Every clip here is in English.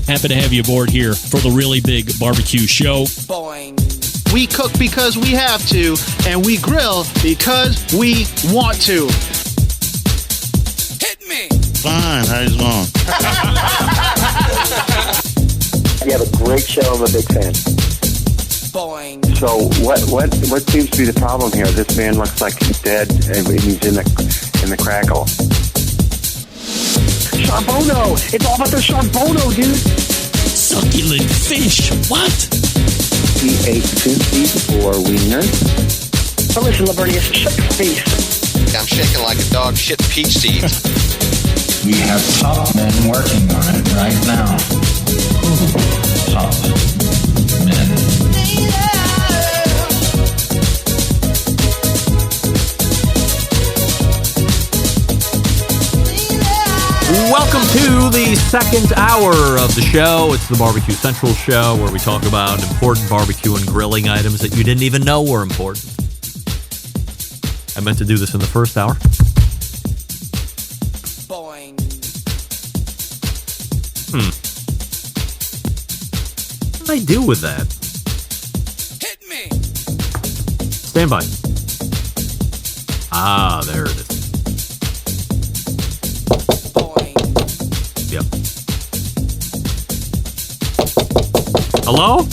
Happy to have you aboard here for the Really Big Barbecue Show. Boing. We cook because we have to, and we grill because we want to. Hit me! Fine, how's it going? You have a great show. I'm a big fan. Boing. So what seems to be the problem here? This man looks like he's dead, and he's in the crackle. Charbono! It's all about the charbono, dude. Succulent fish. What? He ate 2 feet or wiener. Oh, listen, Lavernius, shut your face. I'm shaking like a dog shit peach seeds. We have top men working on it right now. Top men. Welcome to the second hour of the show. It's the Barbecue Central show where we talk about important barbecue and grilling items that you didn't even know were important. I meant to do this in the first hour. Boing. What did I do with that? Hit me! Stand by. Ah, there it is. Yep. Hello?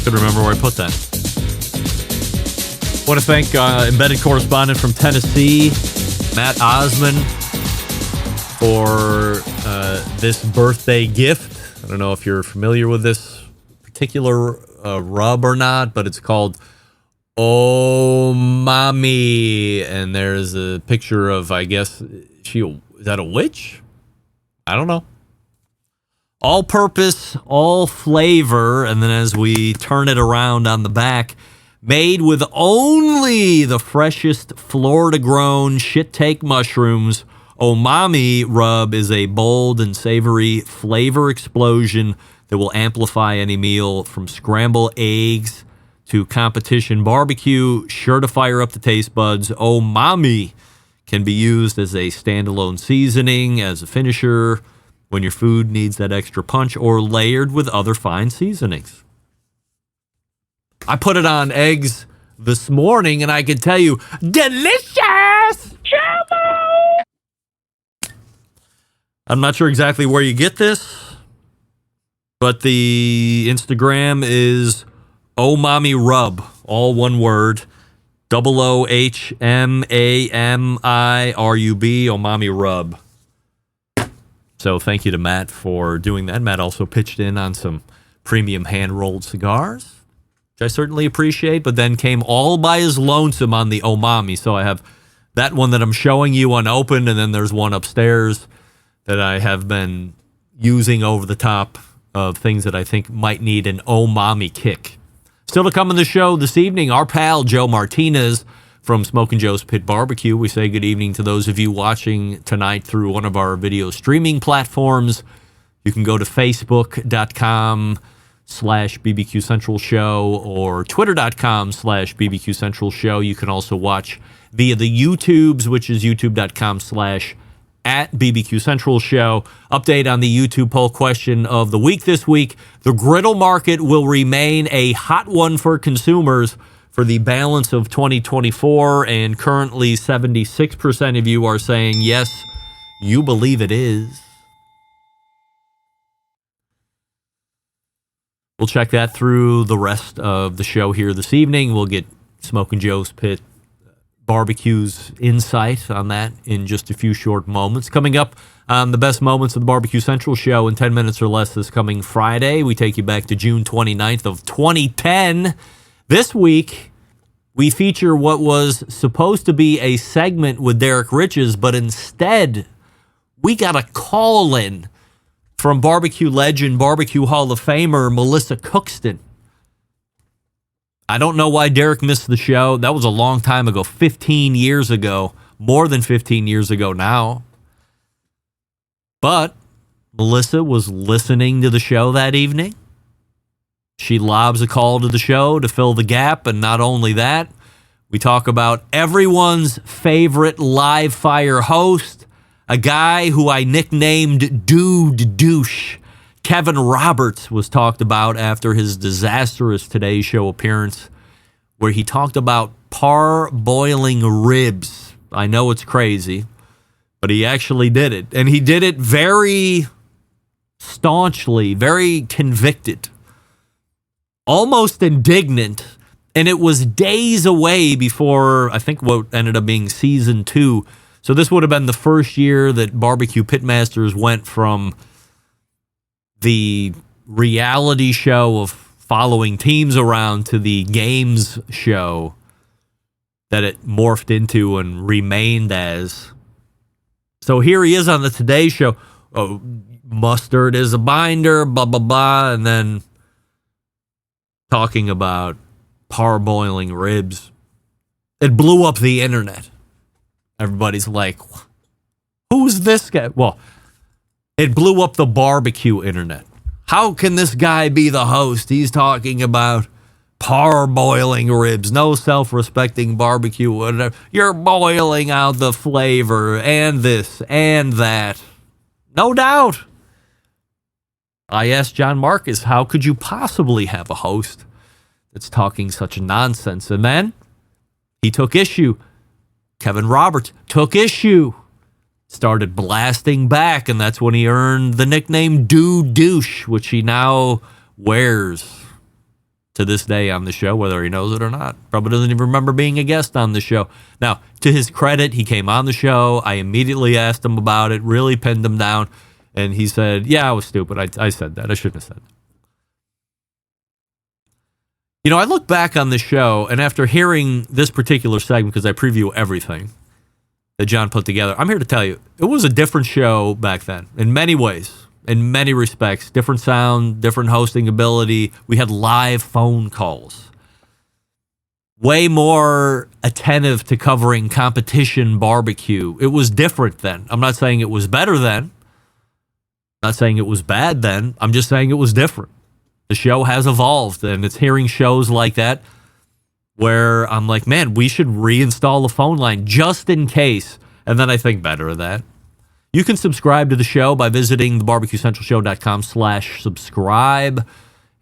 Couldn't remember where I put that. Want to thank embedded correspondent from Tennessee, Matt Osman, for this birthday gift. I don't know if you're familiar with this particular rub or not, but it's called Oh Mommy, and there's a picture of, I guess, is that a witch? I don't know. All purpose, all flavor, and then as we turn it around on the back, made with only the freshest Florida-grown shit-take mushrooms, Oh Mommy rub is a bold and savory flavor explosion that will amplify any meal from scrambled eggs to competition barbecue, sure to fire up the taste buds. Oh Mommy can be used as a standalone seasoning, as a finisher, when your food needs that extra punch, or layered with other fine seasonings. I put it on eggs this morning, and I can tell you, delicious! I'm not sure exactly where you get this, but the Instagram is Oh Mommy Rub, all one word, OOHMAMIRUB, Oh Mommy Rub. So thank you to Matt for doing that. Matt also pitched in on some premium hand-rolled cigars, which I certainly appreciate, but then came all by his lonesome on the Oh Mommy. So I have that one that I'm showing you unopened, and then there's one upstairs that I have been using over the top of things that I think might need an Oh Mommy kick. Still to come on the show this evening, our pal Joe Martinez from Smokin Joe's Pit Barbecue. We say good evening to those of you watching tonight through one of our video streaming platforms. You can go to facebook.com/BBQ Central Show or twitter.com/BBQ Central Show. You can also watch via the YouTubes, which is youtube.com/@BBQ Central Show. Update on the YouTube poll question of the week this week. The griddle market will remain a hot one for consumers for the balance of 2024, and currently 76% of you are saying yes, you believe it is. We'll check that through the rest of the show here this evening. We'll get Smokin Joe's Pit Barbecue's insight on that in just a few short moments. Coming up on the best moments of the Barbecue Central show in 10 minutes or less this coming Friday, we take you back to June 29th of 2010. This week, we feature what was supposed to be a segment with Derek Riches, but instead, we got a call-in from barbecue legend, Barbecue Hall of Famer, Melissa Cookston. I don't know why Derek missed the show. That was a long time ago, 15 years ago, more than 15 years ago now. But Melissa was listening to the show that evening. She lobs a call to the show to fill the gap, and not only that, we talk about everyone's favorite live fire host. A guy who I nicknamed Dude Douche, Kevin Roberts, was talked about after his disastrous Today Show appearance, where he talked about parboiling ribs. I know it's crazy, but he actually did it. And he did it very staunchly, very convicted, almost indignant. And it was days away before, I think, what ended up being season 2. So this would have been the first year that Barbecue Pitmasters went from the reality show of following teams around to the games show that it morphed into and remained as. So here he is on the Today Show. Oh, mustard is a binder, blah, blah, blah. And then talking about parboiling ribs. It blew up the internet. Everybody's like, who's this guy? Well, it blew up the barbecue internet. How can this guy be the host? He's talking about parboiling ribs, no self-respecting barbecue. Whatever. You're boiling out the flavor and this and that. No doubt. I asked John Marcus, how could you possibly have a host that's talking such nonsense? And then he took issue. Kevin Roberts took issue, started blasting back, and that's when he earned the nickname Dude Douche, which he now wears to this day on the show, whether he knows it or not. Probably doesn't even remember being a guest on the show. Now, to his credit, he came on the show. I immediately asked him about it, really pinned him down, and he said, yeah, I was stupid. I said that. I shouldn't have said that. You know, I look back on the show, and after hearing this particular segment, because I preview everything that John put together, I'm here to tell you, it was a different show back then, in many ways, in many respects. Different sound, different hosting ability. We had live phone calls. Way more attentive to covering competition barbecue. It was different then. I'm not saying it was better then. I'm not saying it was bad then. I'm just saying it was different. The show has evolved, and it's hearing shows like that where I'm like, man, we should reinstall the phone line just in case. And then I think better of that. You can subscribe to the show by visiting thebarbecuecentralshow.com/subscribe.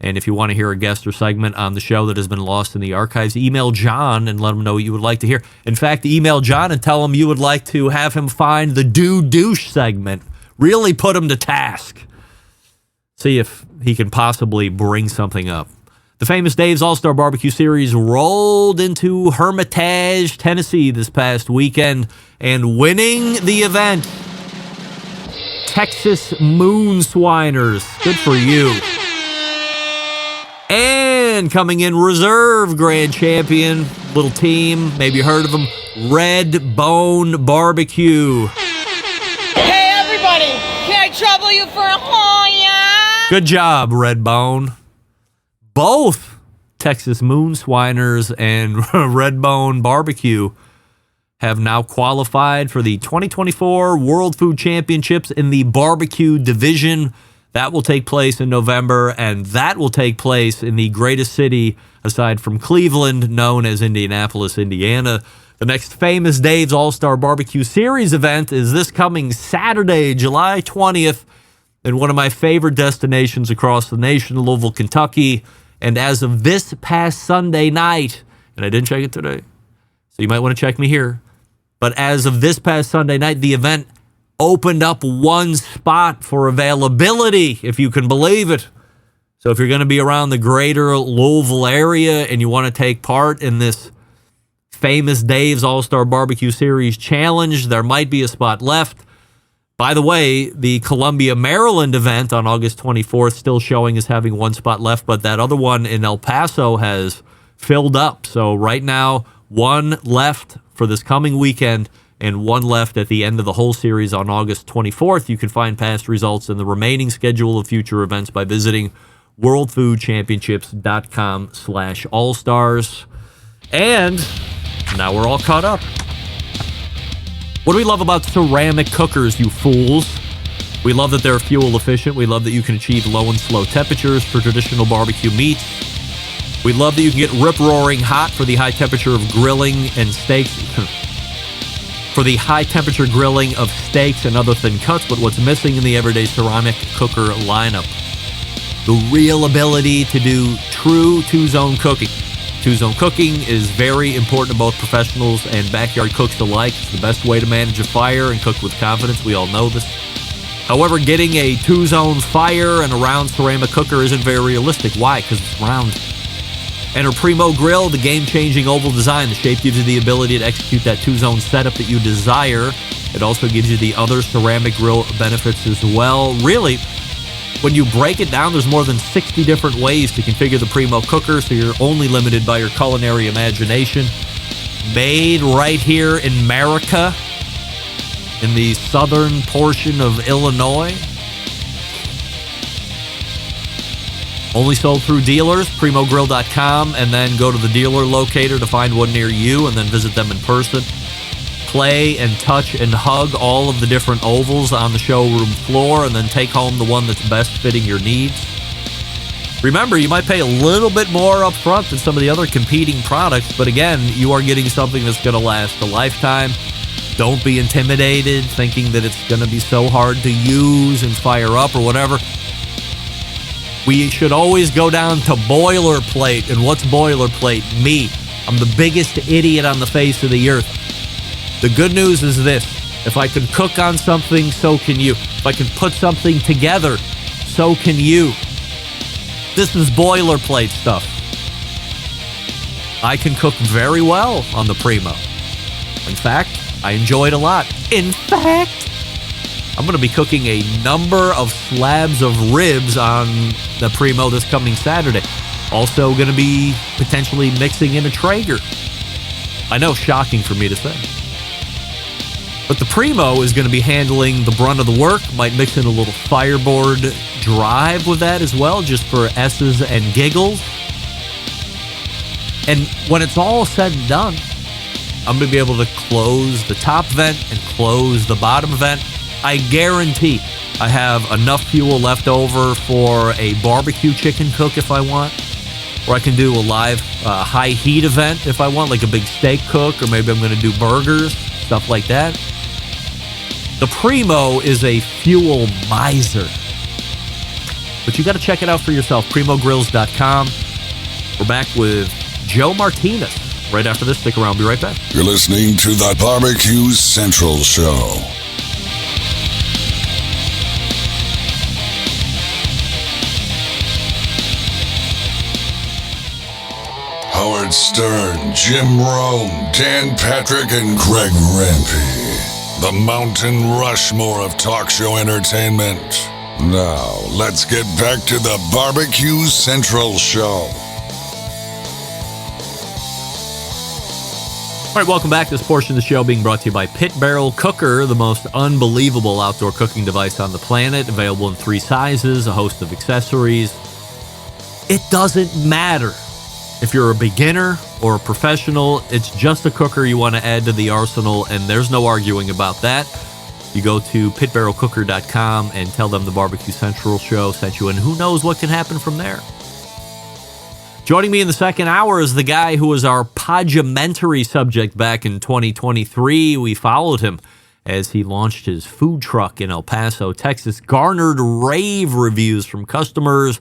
And if you want to hear a guest or segment on the show that has been lost in the archives, email John and let him know what you would like to hear. In fact, email John and tell him you would like to have him find the Dude Douche segment. Really put him to task. See if he can possibly bring something up. The Famous Dave's All-Star Barbecue Series rolled into Hermitage, Tennessee this past weekend, and winning the event, Texas Moonswiners. Good for you. And coming in reserve grand champion, little team, maybe you heard of them, Red Bone Barbecue. Hey everybody, can I trouble you for a Good job, Redbone. Both Texas Moonswiners and Redbone Barbecue have now qualified for the 2024 World Food Championships in the barbecue division. That will take place in November, and that will take place in the greatest city aside from Cleveland, known as Indianapolis, Indiana. The next Famous Dave's All-Star Barbecue Series event is this coming Saturday, July 20th, in one of my favorite destinations across the nation, Louisville, Kentucky. And as of this past Sunday night, and I didn't check it today, so you might want to check me here, but as of this past Sunday night, the event opened up one spot for availability, if you can believe it. So if you're going to be around the greater Louisville area and you want to take part in this Famous Dave's All-Star Barbecue Series challenge, there might be a spot left. By the way, the Columbia, Maryland event on August 24th still showing as having one spot left, but that other one in El Paso has filled up. So right now, one left for this coming weekend and one left at the end of the whole series on August 24th. You can find past results and the remaining schedule of future events by visiting worldfoodchampionships.com/allstars. And now we're all caught up. What do we love about ceramic cookers, you fools? We love that they're fuel efficient. We love that you can achieve low and slow temperatures for traditional barbecue meats. We love that you can get rip-roaring hot for the high temperature of grilling and steaks. for the high-temperature grilling of steaks and other thin cuts, but what's missing in the everyday ceramic cooker lineup? The real ability to do true two-zone cooking. Two-zone cooking is very important to both professionals and backyard cooks alike. It's the best way to manage a fire and cook with confidence. We all know this. However, getting a two-zone fire and a round ceramic cooker isn't very realistic. Why? Because it's round. Enter Primo Grill, the game-changing oval design. The shape gives you the ability to execute that two-zone setup that you desire. It also gives you the other ceramic grill benefits as well. Really, when you break it down, there's more than 60 different ways to configure the Primo cooker, so you're only limited by your culinary imagination. Made right here in America, in the southern portion of Illinois. Only sold through dealers, primogrill.com, and then go to the dealer locator to find one near you, and then visit them in person. Play and touch and hug all of the different ovals on the showroom floor, and then take home the one that's best fitting your needs. Remember, you might pay a little bit more up front than some of the other competing products, but again, you are getting something that's going to last a lifetime. Don't be intimidated, thinking that it's going to be so hard to use and fire up or whatever. We should always go down to boilerplate. And what's boilerplate? Me. I'm the biggest idiot on the face of the earth. The good news is this. If I can cook on something, so can you. If I can put something together, so can you. This is boilerplate stuff. I can cook very well on the Primo. In fact, I enjoy it a lot. In fact, I'm going to be cooking a number of slabs of ribs on the Primo this coming Saturday. Also going to be potentially mixing in a Traeger. I know, shocking for me to say. But the Primo is going to be handling the brunt of the work. Might mix in a little Fireboard drive with that as well, just for S's and giggles. And when it's all said and done, I'm going to be able to close the top vent and close the bottom vent. I guarantee I have enough fuel left over for a barbecue chicken cook if I want. Or I can do a live high heat event if I want, like a big steak cook, or maybe I'm going to do burgers, stuff like that. The Primo is a fuel miser. But you got to check it out for yourself, primogrills.com. We're back with Joe Martinez. Right after this, stick around. Be right back. You're listening to the Barbecue Central Show. Howard Stern, Jim Rome, Dan Patrick, and Greg Rempe. The Mountain Rushmore of talk show entertainment. Now, let's get back to the Barbecue Central Show. All right, welcome back. This portion of the show being brought to you by Pit Barrel Cooker, the most unbelievable outdoor cooking device on the planet. Available in 3 sizes, a host of accessories. It doesn't matter if you're a beginner or a professional. It's just a cooker you want to add to the arsenal, and there's no arguing about that. You go to pitbarrelcooker.com and tell them the Barbecue Central Show sent you, and who knows what can happen from there. Joining me in the second hour is the guy who was our podumentary subject back in 2023. We followed him as he launched his food truck in El Paso, Texas. Garnered rave reviews from customers.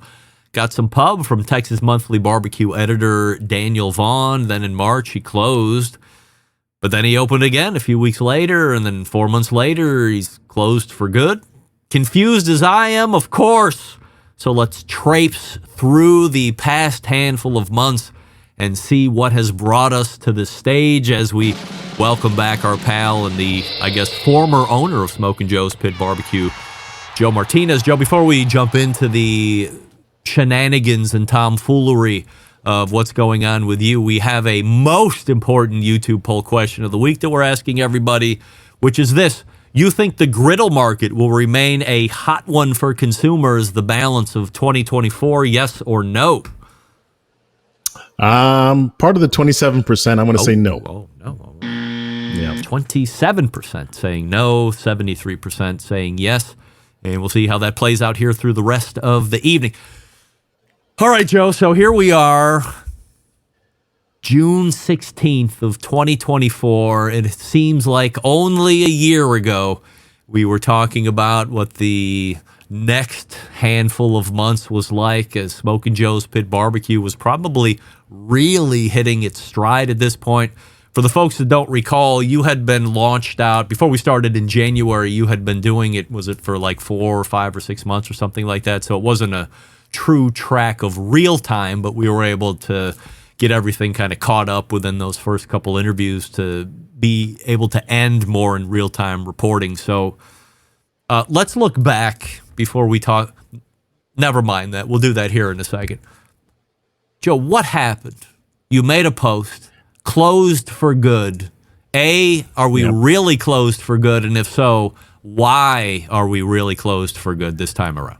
Got some pub from Texas Monthly Barbecue editor Daniel Vaughn. Then in March, he closed. But then he opened again a few weeks later, and then 4 months later, he's closed for good. Confused as I am, of course. So let's traipse through the past handful of months and see what has brought us to this stage as we welcome back our pal and the, I guess, former owner of Smokin' Joe's Pit Barbecue, Joe Martinez. Joe, before we jump into the shenanigans and tomfoolery of what's going on with you, we have a most important YouTube poll question of the week that we're asking everybody, which is this. You think the griddle market will remain a hot one for consumers the balance of 2024, yes or no? Part of the 27%, I'm going to say no. Oh, no. Yeah. 27% saying no, 73% saying yes. And we'll see how that plays out here through the rest of the evening. All right, Joe, so here we are. June 16th of 2024. It seems like only a year ago we were talking about what the next handful of months was like, as Smokin' Joe's Pit Barbecue was probably really hitting its stride at this point. For the folks that don't recall, you had been launched out before we started in January. You had been doing it, was it for like 4 or 5 or 6 months or something like that? So it wasn't a true track of real time, but we were able to get everything kind of caught up within those first couple interviews to be able to end more in real time reporting. So let's look back before we talk. Never mind that. We'll do that here in a second. Joe, what happened? You made a post. Closed for good. Are we really closed for good? And if so, why are we really closed for good this time around?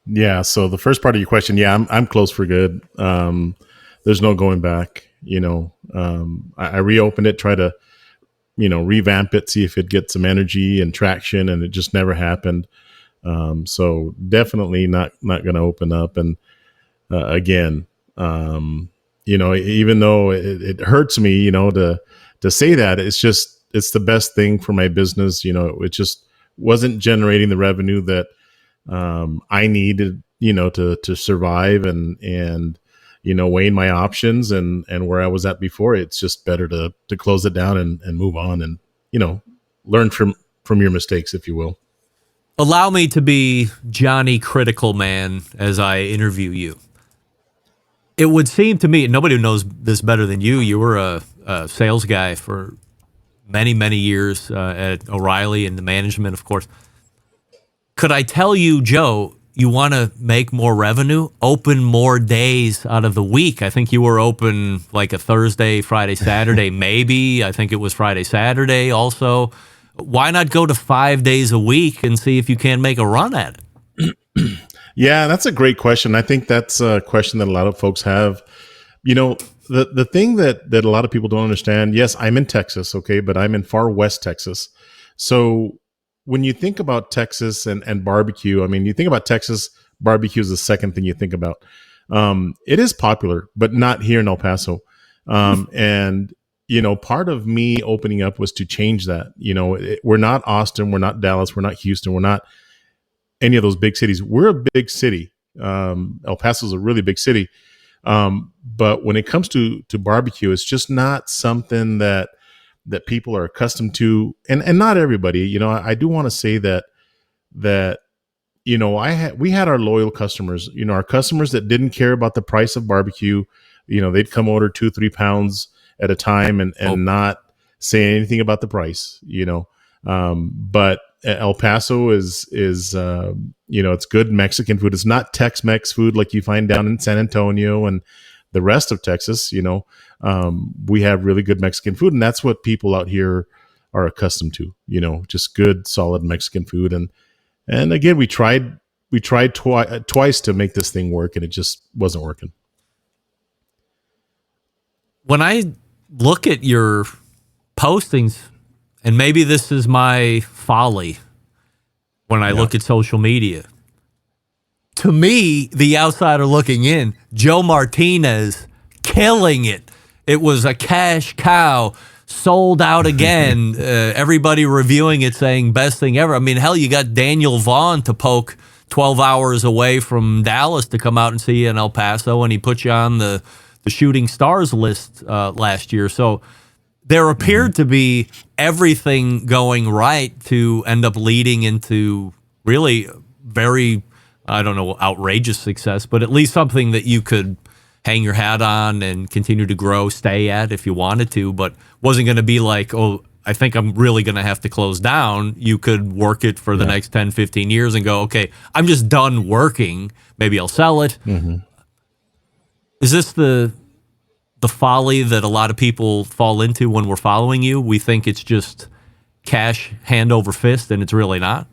Yeah. So the first part of your question, I'm closed for good. There's no going back. I reopened it, try to, revamp it, see if it gets some energy and traction, and it just never happened. So definitely not going to open up. And again, even though it hurts me, to say that, it's the best thing for my business. It just wasn't generating the revenue that I needed, to survive and weighing my options and where I was at before. It's just better to close it down and move on and, learn from your mistakes, if you will. Allow me to be Johnny Critical Man as I interview you. It would seem to me, and nobody knows this better than you. You were a sales guy for many, many years at O'Reilly and the management, of course. Could I tell you, Joe, you want to make more revenue? Open more days out of the week. I think you were open like a Thursday, Friday, Saturday, maybe. I think it was Friday, Saturday also. Why not go to 5 days a week and see if you can make a run at it? Yeah, that's a great question. I think that's a question that a lot of folks have. The thing that a lot of people don't understand, yes, I'm in Texas, okay, but I'm in far west Texas. So when you think about Texas and barbecue, you think about Texas, barbecue is the second thing you think about. It is popular, but not here in El Paso. And, part of me opening up was to change that. We're not Austin, we're not Dallas, we're not Houston, we're not any of those big cities. We're a big city. El Paso is a really big city. But when it comes to barbecue, it's just not something that people are accustomed to. And not everybody, I do want to say that we had our loyal customers, our customers that didn't care about the price of barbecue. They'd come order 2-3 pounds at a time and not say anything about the price, but El Paso is it's good Mexican food. It's not Tex-Mex food like you find down in San Antonio and the rest of Texas. We have really good Mexican food, and that's what people out here are accustomed to. Just good, solid Mexican food. And again, we tried twice to make this thing work, and it just wasn't working. When I look at your postings, and maybe this is my folly when I look at social media. To me, the outsider looking in, Joe Martinez killing it. It was a cash cow, sold out again. Everybody reviewing it saying best thing ever. Hell, you got Daniel Vaughn to poke 12 hours away from Dallas to come out and see you in El Paso, and he put you on the Shooting Stars list last year. So there appeared to be everything going right to end up leading into really very, I don't know, outrageous success, but at least something that you could hang your hat on and continue to grow, stay at if you wanted to, but wasn't going to be like, oh, I think I'm really going to have to close down. You could work it for the next 10, 15 years and go, okay, I'm just done working. Maybe I'll sell it. Mm-hmm. Is this the folly that a lot of people fall into when we're following you? We think it's just cash hand over fist, and it's really not.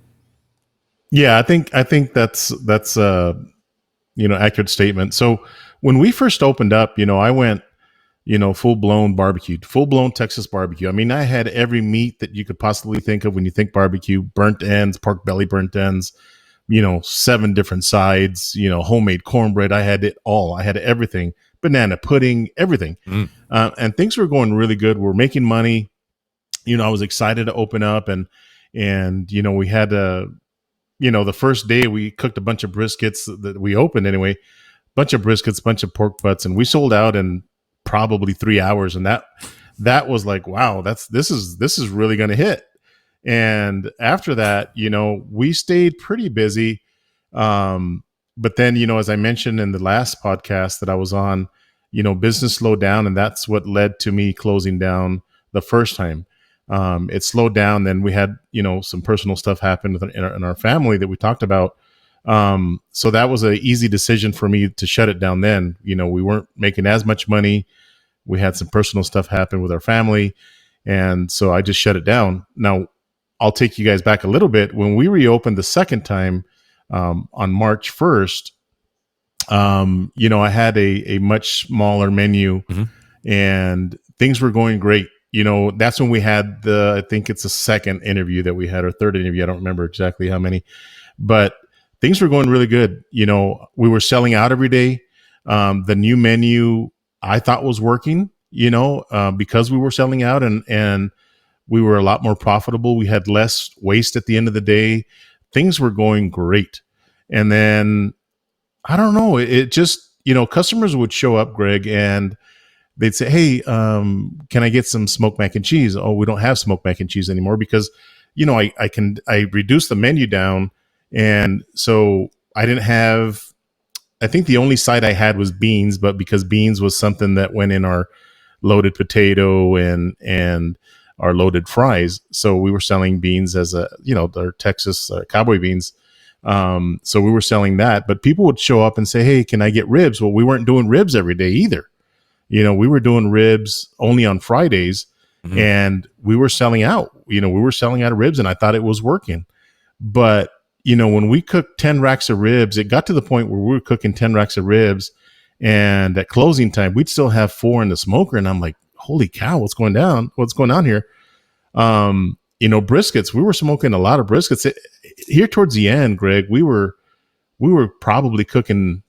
Yeah, I think that's accurate statement. So when we first opened up, I went, full blown barbecue, full blown Texas barbecue. I had every meat that you could possibly think of when you think barbecue: burnt ends, pork belly burnt ends, 7 different sides, homemade cornbread. I had it all. I had everything. banana pudding, everything. And things were going really good. We're making money. I was excited to open up, and we had the first day we cooked a bunch of briskets that we opened anyway, bunch of briskets, bunch of pork butts, and we sold out in probably 3 hours. And that was like, wow, this is really going to hit. And after that, we stayed pretty busy. But then, as I mentioned in the last podcast that I was on, business slowed down, and that's what led to me closing down the first time. It slowed down. Then we had, some personal stuff happen in our family that we talked about. So that was an easy decision for me to shut it down then. We weren't making as much money. We had some personal stuff happen with our family. And so I just shut it down. Now, I'll take you guys back a little bit. When we reopened the second time on March 1st, I had a much smaller menu, and things were going great. That's when we had I think it's the second interview that we had, or third interview. I don't remember exactly how many, but things were going really good. We were selling out every day. The new menu I thought was working, because we were selling out, and we were a lot more profitable. We had less waste at the end of the day. Things were going great. And then, I don't know, it just, customers would show up, Greg, and they'd say, hey, can I get some smoked mac and cheese? Oh, we don't have smoked mac and cheese anymore because, I reduced the menu down. And so I didn't have, I think the only side I had was beans, but because beans was something that went in our loaded potato and our loaded fries. So we were selling beans as our Texas cowboy beans. So we were selling that, but people would show up and say, hey, can I get ribs? Well, we weren't doing ribs every day either. We were doing ribs only on Fridays, and we were selling out. We were selling out of ribs, and I thought it was working. But, when we cooked 10 racks of ribs, it got to the point where we were cooking 10 racks of ribs, and at closing time, we'd still have 4 in the smoker. And I'm like, holy cow, what's going on here? Briskets, we were smoking a lot of briskets. Here towards the end, Greg, we were probably cooking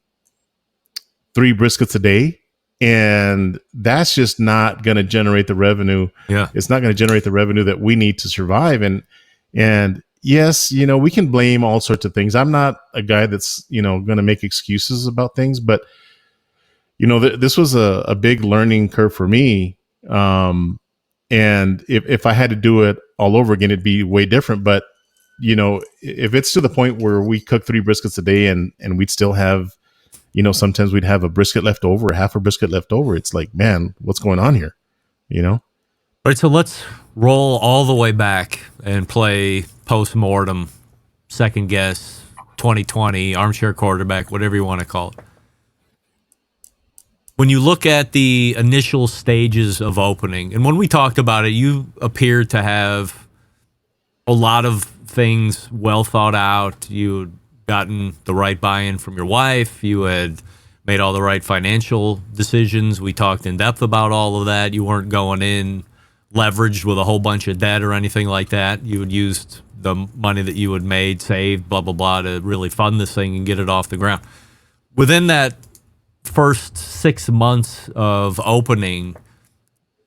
3 briskets a day. And that's just not going to generate the revenue. Yeah. It's not going to generate the revenue that we need to survive. And yes, we can blame all sorts of things. I'm not a guy that's, going to make excuses about things, but this was a big learning curve for me. And if I had to do it all over again, it'd be way different. But, if it's to the point where we cook 3 briskets a day and we'd still have, sometimes we'd have a brisket left over, half a brisket left over. It's like, man, what's going on here? All right, so let's roll all the way back and play post-mortem, second guess, 2020, armchair quarterback, whatever you want to call it. When you look at the initial stages of opening, and when we talked about it, you appeared to have a lot of things well thought out. You gotten the right buy-in from your wife. You had made all the right financial decisions. We talked in depth about all of that. You weren't going in leveraged with a whole bunch of debt or anything like that. You had used the money that you had made, saved, blah, blah, blah, to really fund this thing and get it off the ground. Within that first 6 months of opening,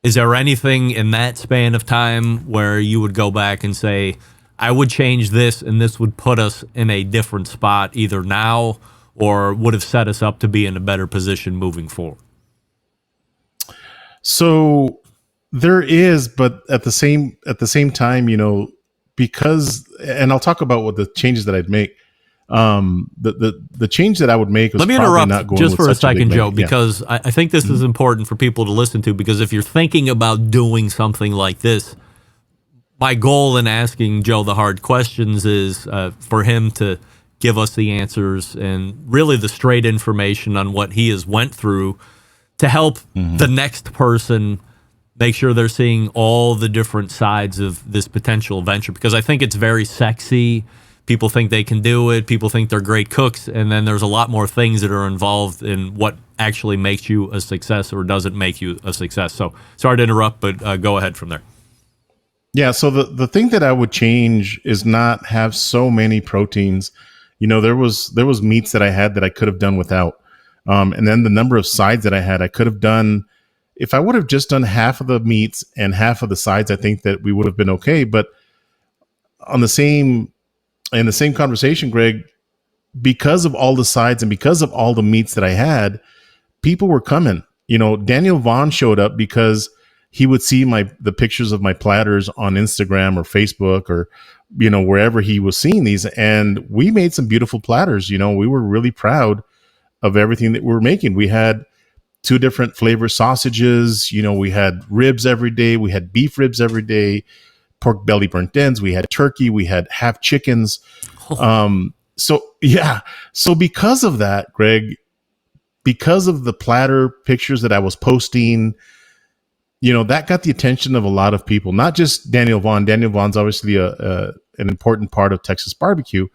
is there anything in that span of time where you would go back and say, I would change this and this would put us in a different spot either now or would have set us up to be in a better position moving forward? So there is, but at the same time, because, and I'll talk about what the changes that I'd make. The change that I would make was, let me interrupt not going just for a second, Joe, because I think this is important for people to listen to, because if you're thinking about doing something like this, my goal in asking Joe the hard questions is for him to give us the answers and really the straight information on what he has went through to help the next person make sure they're seeing all the different sides of this potential venture, because I think it's very sexy. People think they can do it. People think they're great cooks. And then there's a lot more things that are involved in what actually makes you a success or doesn't make you a success. So sorry to interrupt, but go ahead from there. Yeah. So the thing that I would change is not have so many proteins. There was meats that I had that I could have done without. And then the number of sides that I had, I could have done, if I would have just done half of the meats and half of the sides, I think that we would have been okay. But in the same conversation, Greg, because of all the sides and because of all the meats that I had, people were coming. Daniel Vaughn showed up because he would see the pictures of my platters on Instagram or Facebook or, wherever he was seeing these. And we made some beautiful platters. We were really proud of everything that we were making. We had 2 different flavor sausages. We had ribs every day. We had beef ribs every day, pork belly burnt ends. We had turkey. We had half chickens. So because of that, Greg, because of the platter pictures that I was posting, that got the attention of a lot of people, not just Daniel Vaughn. Daniel Vaughn's obviously an important part of Texas barbecue,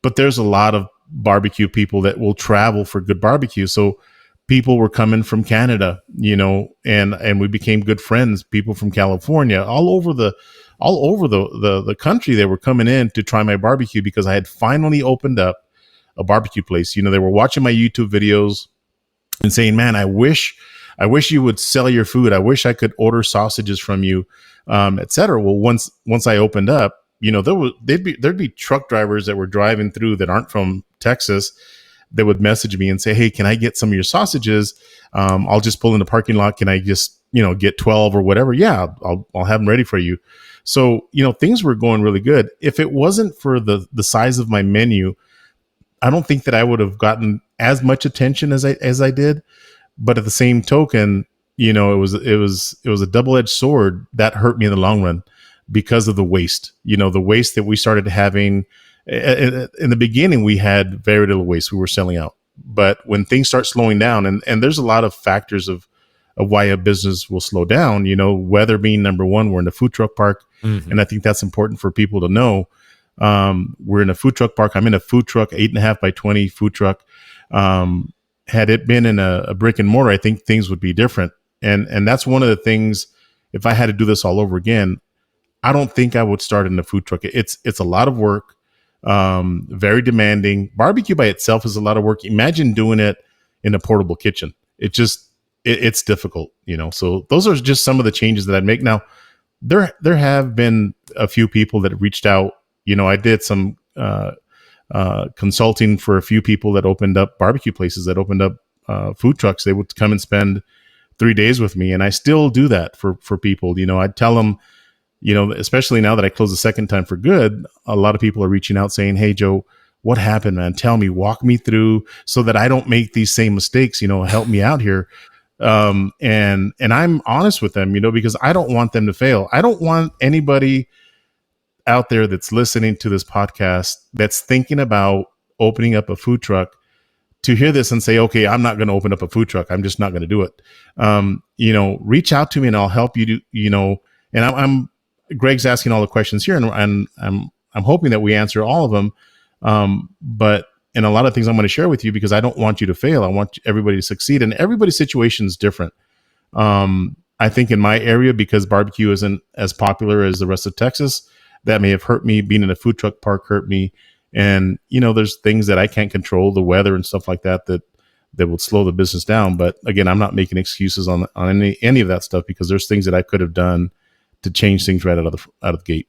but there's a lot of barbecue people that will travel for good barbecue. So people were coming from Canada, and we became good friends. People from California, all over the country, they were coming in to try my barbecue because I had finally opened up a barbecue place. They were watching my YouTube videos and saying, "Man, I wish you would sell your food. I wish I could order sausages from you, etc." Well, once I opened up, there'd be truck drivers that were driving through that aren't from Texas that would message me and say, "Hey, can I get some of your sausages? I'll just pull in the parking lot. Can I just, get 12 or whatever?" Yeah, I'll have them ready for you. So, things were going really good. If it wasn't for the size of my menu, I don't think that I would have gotten as much attention as I did. But at the same token, it was a double-edged sword that hurt me in the long run because of the waste. The waste that we started having in the beginning, we had very little waste. We were selling out. But when things start slowing down, and there's a lot of factors of why a business will slow down, weather being number one. We're in a food truck park. Mm-hmm. And I think that's important for people to know. We're in a food truck park. I'm in a food truck, 8.5 by 20 food truck. Had it been in a brick and mortar, I think things would be different. And that's one of the things, if I had to do this all over again, I don't think I would start in a food truck. It's a lot of work, very demanding. Barbecue by itself is a lot of work. Imagine doing it in a portable kitchen. It's difficult, so those are just some of the changes that I'd make. Now, there have been a few people that reached out. I did some consulting for a few people that opened up barbecue places, that opened up food trucks. They would come and spend 3 days with me. And I still do that for people. I'd tell them, especially now that I closed the second time for good, a lot of people are reaching out saying, "Hey, Joe, what happened, man? Tell me, walk me through so that I don't make these same mistakes, help me out here." And I'm honest with them, because I don't want them to fail. I don't want anybody out there that's listening to this podcast that's thinking about opening up a food truck to hear this and say, "Okay, I'm not going to open up a food truck. I'm just not going to do it." Reach out to me and I'll help you do, and I'm Greg's asking all the questions here, and I'm hoping that we answer all of them. But a lot of things I'm going to share with you, because I don't want you to fail. I want everybody to succeed, and everybody's situation is different. I think in my area, because barbecue isn't as popular as the rest of Texas, that may have hurt me. Being in a food truck park hurt me. And, there's things that I can't control, the weather and stuff like that would slow the business down. But again, I'm not making excuses on any of that stuff, because there's things that I could have done to change things right out of the gate.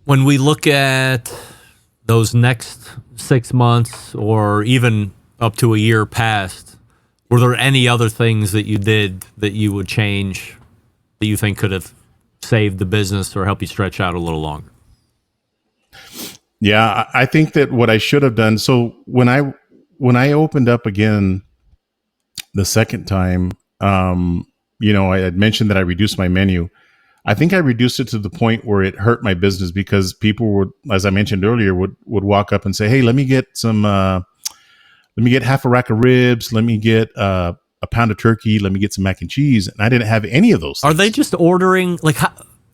When we look at those next 6 months or even up to a year past, were there any other things that you did that you would change that you think could have saved the business or help you stretch out a little longer? Yeah, I think that what I should have done. So when I opened up again the second time, I had mentioned that I reduced my menu. I think I reduced it to the point where it hurt my business, because people would, as I mentioned earlier, would walk up and say, "Hey, let me get half a rack of ribs. Let me get a pound of turkey. Let me get some mac and cheese." And I didn't have any of those things. Are they just ordering,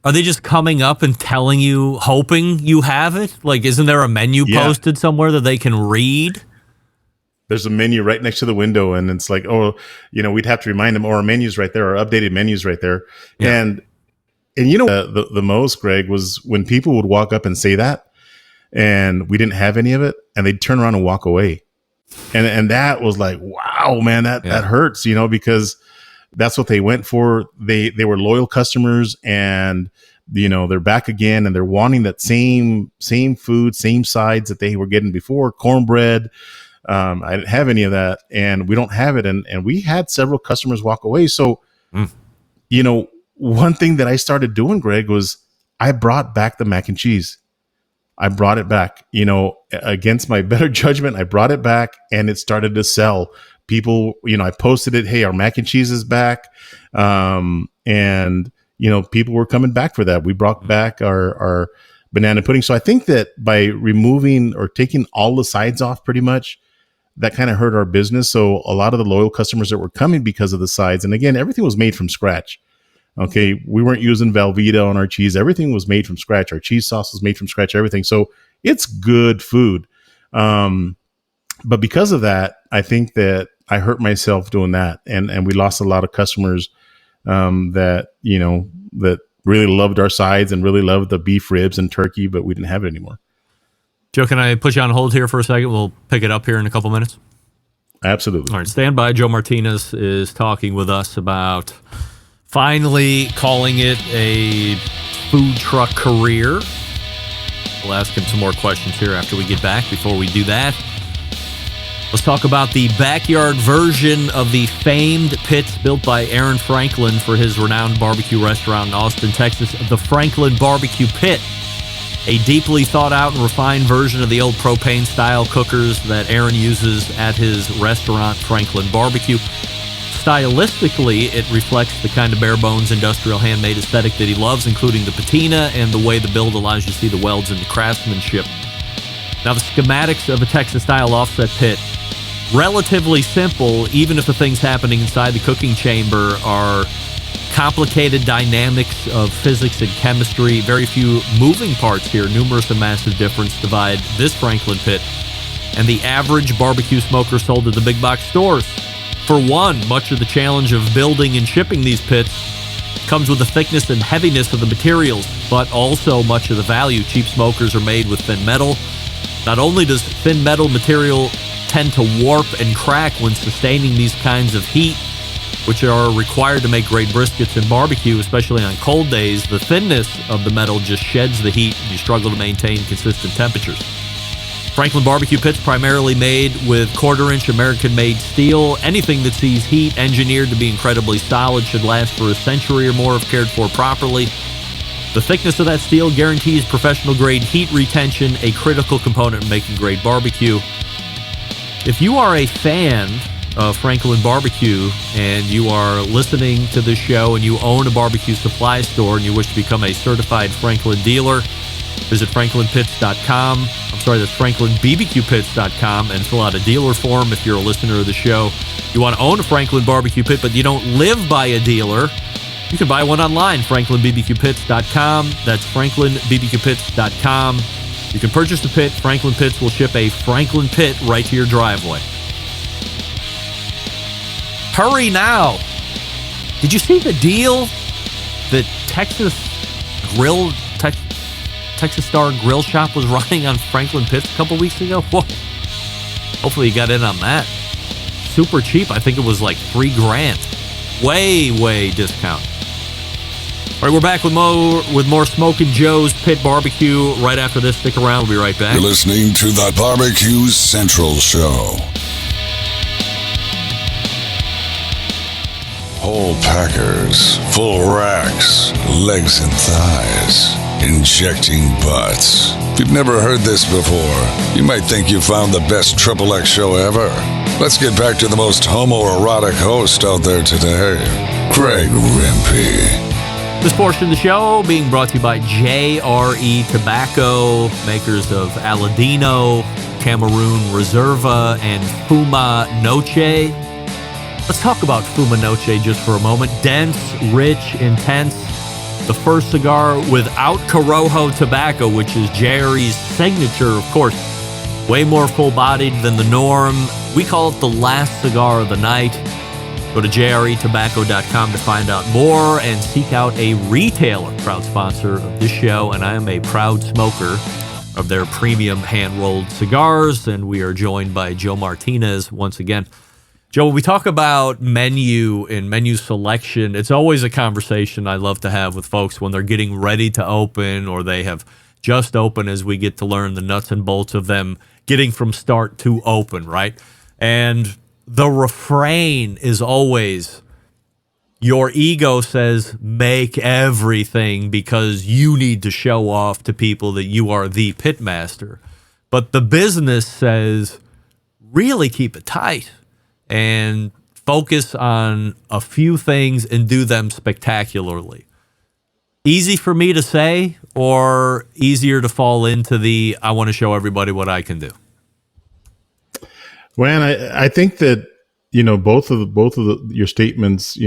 are they just coming up and telling you, hoping you have it? Isn't there a menu posted somewhere that they can read? There's a menu right next to the window, and it's like, we'd have to remind them, or our menu's right there, our updated menu's right there. Yeah. And the most, Greg, was when people would walk up and say that, and we didn't have any of it, and they'd turn around and walk away. And that was like, wow, man, that hurts, because that's what they went for. They were loyal customers, and they're back again, and they're wanting that same food, same sides that they were getting before, cornbread. I didn't have any of that, and we don't have it. And we had several customers walk away. So, one thing that I started doing, Greg, was I brought back the mac and cheese. I brought it back, against my better judgment. I brought it back, and it started to sell. People, I posted it. Hey, our mac and cheese is back. And people were coming back for that. We brought back our banana pudding. So I think that by removing or taking all the sides off, pretty much, that kind of hurt our business. So a lot of the loyal customers that were coming because of the sides, and again, everything was made from scratch. Okay, we weren't using Velveeta on our cheese. Everything was made from scratch. Our cheese sauce was made from scratch. Everything. So it's good food. But because of that, I think that I hurt myself doing that, and we lost a lot of customers that really loved our sides and really loved the beef ribs and turkey, but we didn't have it anymore. Joe, can I put you on hold here for a second? We'll pick it up here in a couple minutes. Absolutely. All right, stand by. Joe Martinez is talking with us about finally calling it a food truck career. We'll ask him some more questions here after we get back. Before we do that, let's talk about the backyard version of the famed pits built by Aaron Franklin for his renowned barbecue restaurant in Austin, Texas, the Franklin Barbecue Pit. A deeply thought out and refined version of the old propane-style cookers that Aaron uses at his restaurant, Franklin Barbecue. Stylistically, it reflects the kind of bare-bones industrial handmade aesthetic that he loves, including the patina and the way the build allows you to see the welds and the craftsmanship. Now, the schematics of a Texas-style offset pit, relatively simple, even if the things happening inside the cooking chamber are complicated dynamics of physics and chemistry. Very few moving parts here. Numerous and massive difference divide this Franklin pit and the average barbecue smoker sold at the big box stores. For one, much of the challenge of building and shipping these pits comes with the thickness and heaviness of the materials, but also much of the value. Cheap smokers are made with thin metal. Not only does thin metal material tend to warp and crack when sustaining these kinds of heat, which are required to make great briskets and barbecue, especially on cold days, the thinness of the metal just sheds the heat and you struggle to maintain consistent temperatures. Franklin Barbecue Pit's primarily made with quarter-inch American-made steel. Anything that sees heat engineered to be incredibly solid should last for a century or more if cared for properly. The thickness of that steel guarantees professional-grade heat retention, a critical component in making great barbecue. If you are a fan of Franklin Barbecue and you are listening to this show and you own a barbecue supply store and you wish to become a certified Franklin dealer, visit franklinpits.com. That's franklinbbqpits.com and fill out a dealer form if you're a listener of the show. You want to own a Franklin Barbecue Pit, but you don't live by a dealer, you can buy one online, franklinbbqpits.com. That's franklinbbqpits.com. You can purchase the pit. Franklin Pits will ship a Franklin Pit right to your driveway. Hurry now. Did you see the deal that Texas Star Grill Shop was running on Franklin Pits a couple weeks ago? Whoa. Hopefully you got in on that. Super cheap. I think it was like $3,000. Way discount. All right, we're back with more Smokin' Joe's Pit Barbecue right after this. Stick around. We'll be right back. You're listening to the Barbecue Central Show. Whole packers, full racks, legs and thighs, injecting butts. If you've never heard this before, you might think you found the best XXX show ever. Let's get back to the most homoerotic host out there today, Greg Rempe. This portion of the show being brought to you by JRE Tobacco, makers of Aladino, Cameroon Reserva, and Fuma Noche. Let's talk about Fuma Noche just for a moment. Dense, rich, intense. The first cigar without Corojo tobacco, which is JRE's signature, of course. Way more full-bodied than the norm. We call it the last cigar of the night. Go to jretobacco.com to find out more and seek out a retailer, proud sponsor of this show, and I am a proud smoker of their premium hand-rolled cigars, and we are joined by Joe Martinez once again. Joe, when we talk about menu and menu selection, it's always a conversation I love to have with folks when they're getting ready to open or they have just opened, as we get to learn the nuts and bolts of them getting from start to open, right? And the refrain is always, your ego says, make everything because you need to show off to people that you are the pitmaster. But the business says, really keep it tight and focus on a few things and do them spectacularly. Easy for me to say, or easier to fall into the, I want to show everybody what I can do? Well, I think that, both of your statements,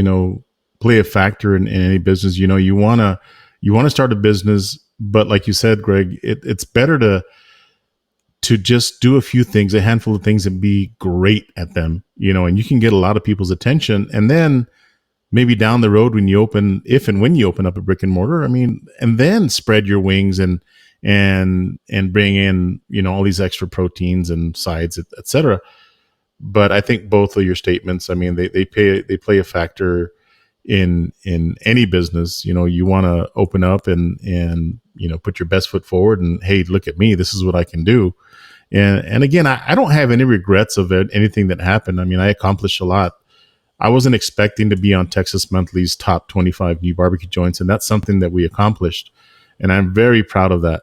play a factor in any business. You want to start a business, but like you said, Greg, it's better to just do a few things, a handful of things, and be great at them, and you can get a lot of people's attention. And then maybe down the road when you open, if and when you open up a brick and mortar, and then spread your wings and bring in, all these extra proteins and sides, et cetera. But I think both of your statements, they play a factor in any business. You want to open up and put your best foot forward and, hey, look at me, this is what I can do. And again, I don't have any regrets of anything that happened. I accomplished a lot. I wasn't expecting to be on Texas Monthly's top 25 new barbecue joints, and that's something that we accomplished. And I'm very proud of that.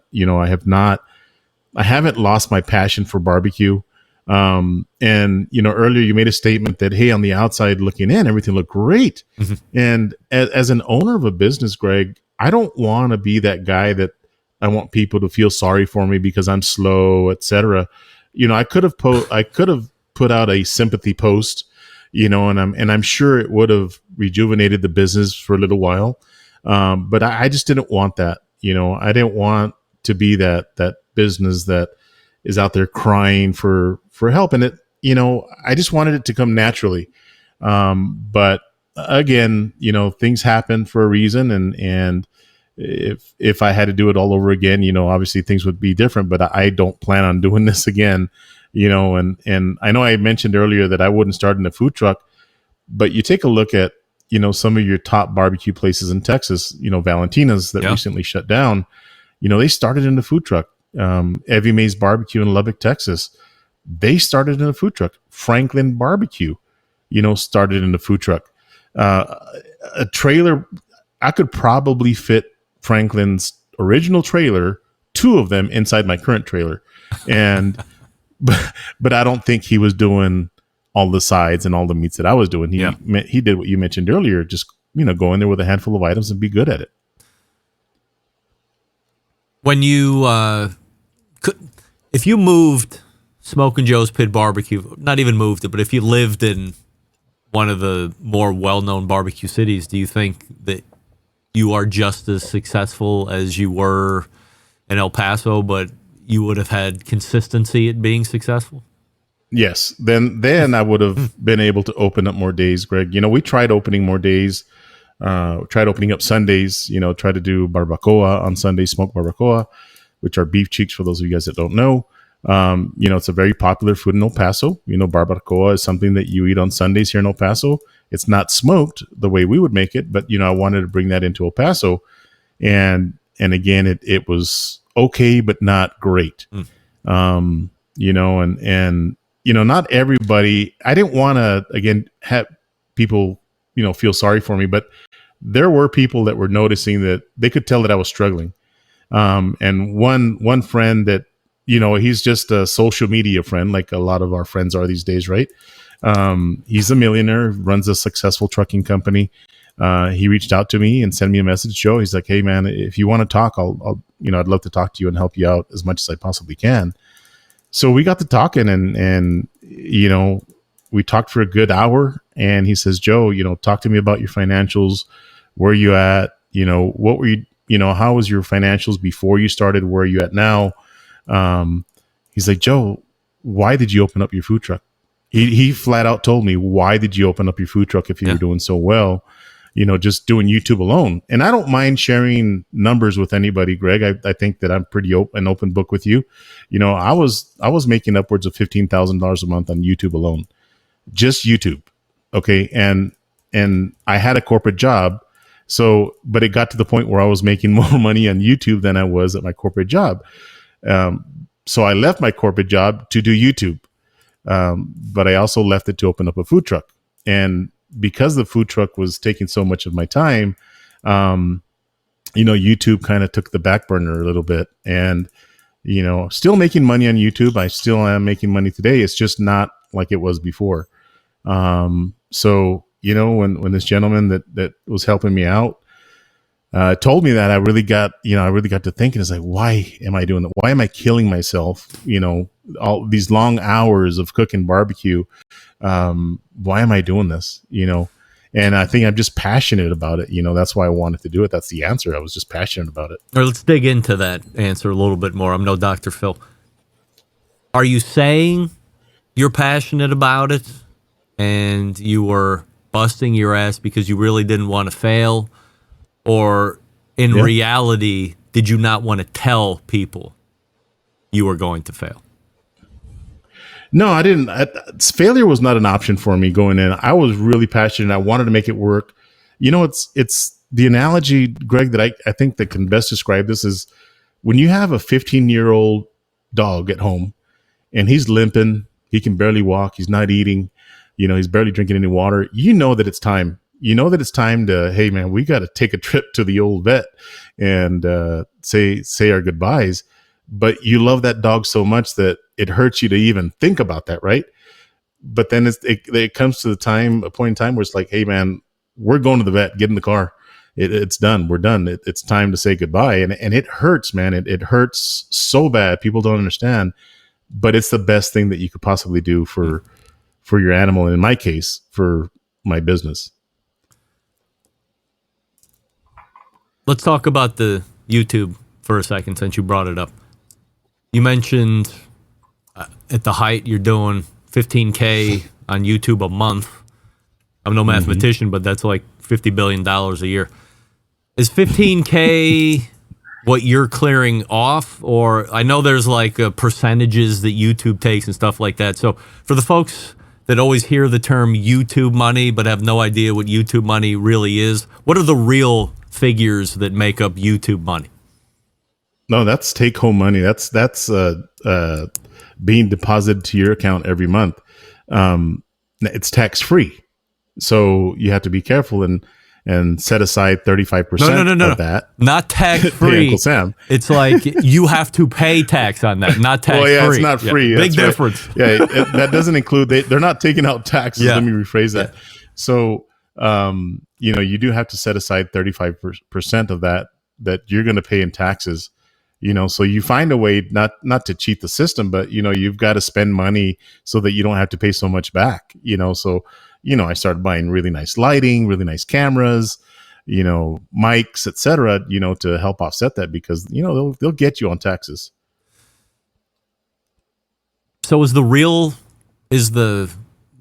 I haven't lost my passion for barbecue. Earlier you made a statement that, hey, on the outside looking in, everything looked great. Mm-hmm. And as an owner of a business, Greg, I don't want to be that guy that I want people to feel sorry for me because I'm slow, etc. I could have put out a sympathy post, and I'm sure it would have rejuvenated the business for a little while. But I just didn't want that. I didn't want to be that business that is out there crying for help. And I just wanted it to come naturally. But again, things happen for a reason. And if I had to do it all over again, obviously things would be different, but I don't plan on doing this again, and I know I mentioned earlier that I wouldn't start in a food truck, but you take a look at, some of your top barbecue places in Texas, Valentina's that recently shut down, they started in a food truck. Evie Mae's Barbecue in Lubbock, Texas, they started in a food truck. Franklin Barbecue, started in a food truck. A trailer, I could probably fit Franklin's original trailer, two of them inside my current trailer. And, but I don't think he was doing all the sides and all the meats that I was doing. He did what you mentioned earlier, just, go in there with a handful of items and be good at it. When you, if you moved Smokin' Joe's Pit Barbecue, not even moved it, but if you lived in one of the more well-known barbecue cities, do you think that you are just as successful as you were in El Paso, but you would have had consistency at being successful? Yes. Then I would have been able to open up more days, Greg. We tried opening more days, tried opening up Sundays, try to do barbacoa on Sundays, smoked barbacoa, which are beef cheeks for those of you guys that don't know. It's a very popular food in El Paso. Barbacoa is something that you eat on Sundays here in El Paso. It's not smoked the way we would make it, but, I wanted to bring that into El Paso. And again, it was okay, but not great. Not everybody, I didn't want to, again, have people, feel sorry for me, but there were people that were noticing that they could tell that I was struggling. And one friend that, he's just a social media friend, like a lot of our friends are these days, right? He's a millionaire, runs a successful trucking company. He reached out to me and sent me a message, Joe. He's like, hey man, if you want to talk, I'll I'd love to talk to you and help you out as much as I possibly can. So we got to talking and we talked for a good hour, and he says, Joe, talk to me about your financials. Where are you at? What were you, how was your financials before you started? Where are you at now? He's like, Joe, why did you open up your food truck? He flat out told me, why did you open up your food truck if you were doing so well? just doing YouTube alone. And I don't mind sharing numbers with anybody, Greg. I think that I'm pretty an open book with you. I was making upwards of $15,000 a month on YouTube alone, just YouTube. Okay. And I had a corporate job. So, but it got to the point where I was making more money on YouTube than I was at my corporate job. So I left my corporate job to do YouTube. But I also left it to open up a food truck. And because the food truck was taking so much of my time, YouTube kind of took the back burner a little bit. And, still making money on YouTube. I still am making money today. It's just not like it was before. So, when this gentleman that was helping me out, told me that, I really got to thinking, it's like, why am I doing that? Why am I killing myself? All these long hours of cooking barbecue. Why am I doing this? And I think I'm just passionate about it. That's why I wanted to do it. That's the answer. I was just passionate about it. All right, let's dig into that answer a little bit more. I'm no Dr. Phil. Are you saying you're passionate about it and you were busting your ass because you really didn't want to fail? Or in reality, did you not want to tell people you were going to fail? No, I didn't. Failure was not an option for me going in. I was really passionate. I wanted to make it work. It's the analogy, Greg, that I think that can best describe this is when you have a 15-year-old dog at home and he's limping, he can barely walk, he's not eating, he's barely drinking any water. That it's time. That it's time to, hey man, we got to take a trip to the old vet and say our goodbyes. But you love that dog so much that it hurts you to even think about that, right? But then it comes to a point in time where it's like, hey man, we're going to the vet. Get in the car. It's done. We're done. It's time to say goodbye. And it hurts, man. It hurts so bad. People don't understand. But it's the best thing that you could possibly do for your animal. And in my case, for my business. Let's talk about the YouTube for a second, since you brought it up. You mentioned at the height you're doing $15K on YouTube a month. I'm no mathematician, but that's like $50 billion a year. Is $15K what you're clearing off? Or I know there's like percentages that YouTube takes and stuff like that. So for the folks that always hear the term YouTube money but have no idea what YouTube money really is, what are the real figures that make up YouTube money? No, that's take home money. That's being deposited to your account every month. It's tax free, so you have to be careful and set aside 35% of that. Not tax free, Uncle Sam. It's like you have to pay tax on that, not tax free. Well, yeah, it's not free. Yeah. Big difference. Right. Yeah, that doesn't include. They're not taking out taxes. Yeah. Let me rephrase that. So, you do have to set aside 35% of that you're going to pay in taxes. So you find a way not to cheat the system, but you've got to spend money so that you don't have to pay so much back. So I started buying really nice lighting, really nice cameras, mics, etc. To help offset that because they'll get you on taxes. So is the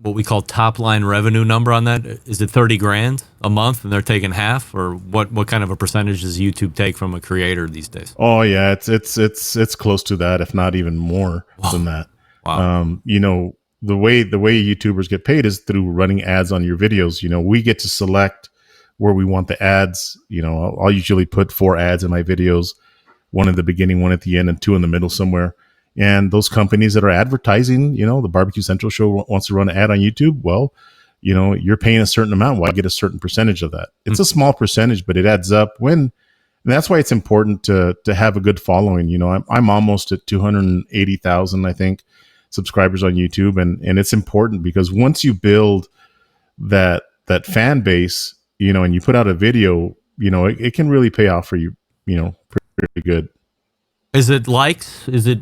what we call top line revenue number on that? Is it 30 grand a month and they're taking half, or what kind of a percentage does YouTube take from a creator these days? Oh yeah, it's close to that, if not even more than that. Wow. The way YouTubers get paid is through running ads on your videos. We get to select where we want the ads. I'll usually put 4 ads in my videos, 1 in the beginning, 1 at the end, and 2 in the middle somewhere. And those companies that are advertising, the Barbecue Central show wants to run an ad on YouTube. Well, you're paying a certain amount. Well, I get a certain percentage of that. It's a small percentage, but it adds up and that's why it's important to have a good following. I'm almost at 280,000, I think, subscribers on YouTube. And it's important because once you build that fan base, and you put out a video, it can really pay off for you, pretty good. Is it likes? Is it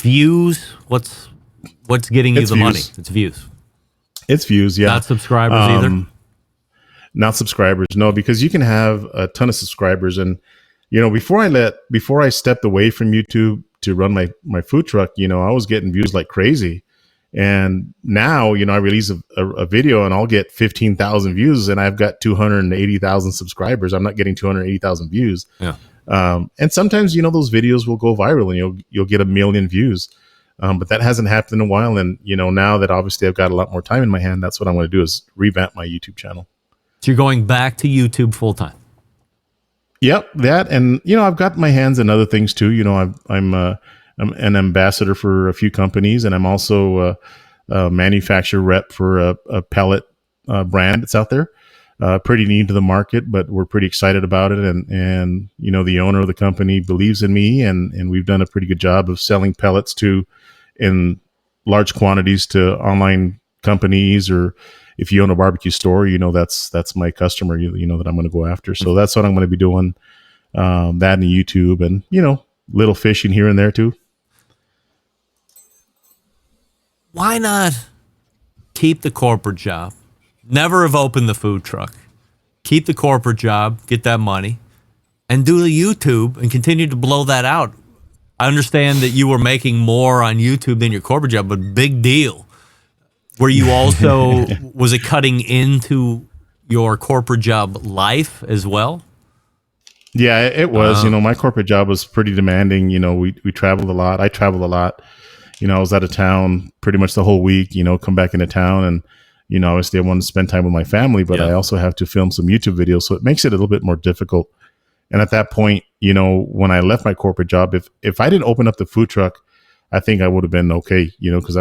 views? What's getting you the money? It's views. It's views, yeah. Not subscribers either? Not subscribers, no, because you can have a ton of subscribers. And, before I stepped away from YouTube to run my food truck, I was getting views like crazy. And now, I release a video and I'll get 15,000 views, and I've got 280,000 subscribers. I'm not getting 280,000 views. Yeah. And sometimes, those videos will go viral and you'll get 1 million views. But that hasn't happened in a while. And, now that obviously I've got a lot more time in my hand, that's what I'm going to do is revamp my YouTube channel. So you're going back to YouTube full time. Yep. That. And, I've got my hands in other things too. I'm an ambassador for a few companies, and I'm also a manufacturer rep for a pellet brand that's out there. Pretty new to the market, but we're pretty excited about it. And the owner of the company believes in me, and we've done a pretty good job of selling pellets in large quantities to online companies, or if you own a barbecue store, that's my customer, that I'm going to go after. So that's what I'm going to be doing. That and YouTube, and little fishing here and there too. Why not keep the corporate job? Never have opened the food truck. Keep the corporate job, get that money, and do the YouTube and continue to blow that out. I understand that you were making more on YouTube than your corporate job, but big deal. Were you also, was it cutting into your corporate job life as well? Yeah, it was. My corporate job was pretty demanding. We traveled a lot. I traveled a lot. I was out of town pretty much the whole week, come back into town, and, obviously I wanted to spend time with my family, but I also have to film some YouTube videos. So it makes it a little bit more difficult. And at that point, when I left my corporate job, if I didn't open up the food truck, I think I would have been okay, because